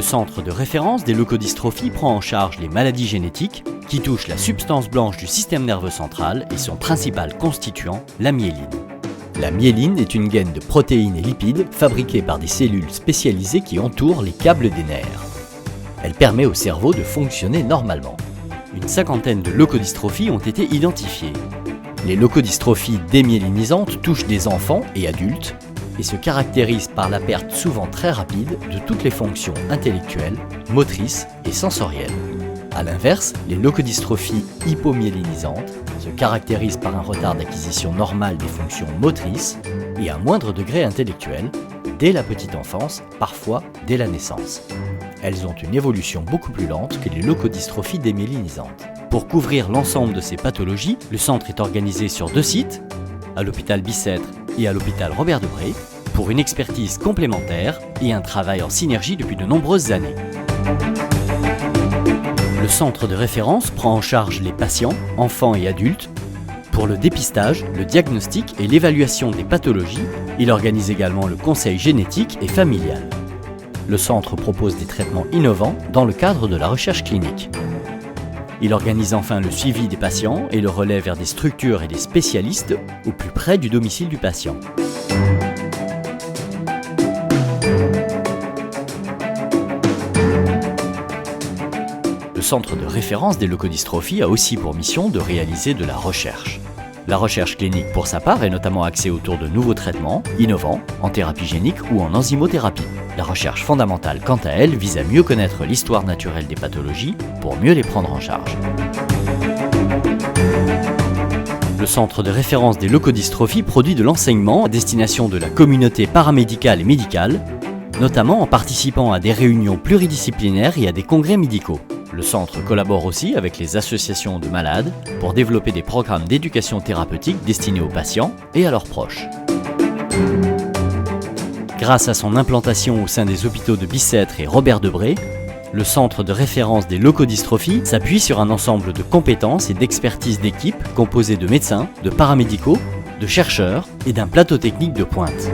Le centre de référence des leucodystrophies prend en charge les maladies génétiques qui touchent la substance blanche du système nerveux central et son principal constituant, la myéline. La myéline est une gaine de protéines et lipides fabriquées par des cellules spécialisées qui entourent les câbles des nerfs. Elle permet au cerveau de fonctionner normalement. Une cinquantaine de leucodystrophies ont été identifiées. Les leucodystrophies démyélinisantes touchent des enfants et adultes et se caractérisent par la perte souvent très rapide de toutes les fonctions intellectuelles, motrices et sensorielles. A l'inverse, les leucodystrophies hypomyélinisantes se caractérisent par un retard d'acquisition normal des fonctions motrices et un moindre degré intellectuel dès la petite enfance, parfois dès la naissance. Elles ont une évolution beaucoup plus lente que les leucodystrophies démyélinisantes. Pour couvrir l'ensemble de ces pathologies, le centre est organisé sur 2 sites, à l'hôpital Bicêtre et à l'hôpital Robert Debré, pour une expertise complémentaire et un travail en synergie depuis de nombreuses années. Le centre de référence prend en charge les patients, enfants et adultes. Pour le dépistage, le diagnostic et l'évaluation des pathologies, il organise également le conseil génétique et familial. Le centre propose des traitements innovants dans le cadre de la recherche clinique. Il organise enfin le suivi des patients et le relais vers des structures et des spécialistes au plus près du domicile du patient. Le centre de référence des leucodystrophies a aussi pour mission de réaliser de la recherche. La recherche clinique, pour sa part, est notamment axée autour de nouveaux traitements innovants en thérapie génique ou en enzymothérapie. La recherche fondamentale, quant à elle, vise à mieux connaître l'histoire naturelle des pathologies pour mieux les prendre en charge. Le centre de référence des leucodystrophies produit de l'enseignement à destination de la communauté paramédicale et médicale, notamment en participant à des réunions pluridisciplinaires et à des congrès médicaux. Le centre collabore aussi avec les associations de malades pour développer des programmes d'éducation thérapeutique destinés aux patients et à leurs proches. Grâce à son implantation au sein des hôpitaux de Bicêtre et Robert Debré, le centre de référence des leucodystrophies s'appuie sur un ensemble de compétences et d'expertise d'équipe composé de médecins, de paramédicaux, de chercheurs et d'un plateau technique de pointe.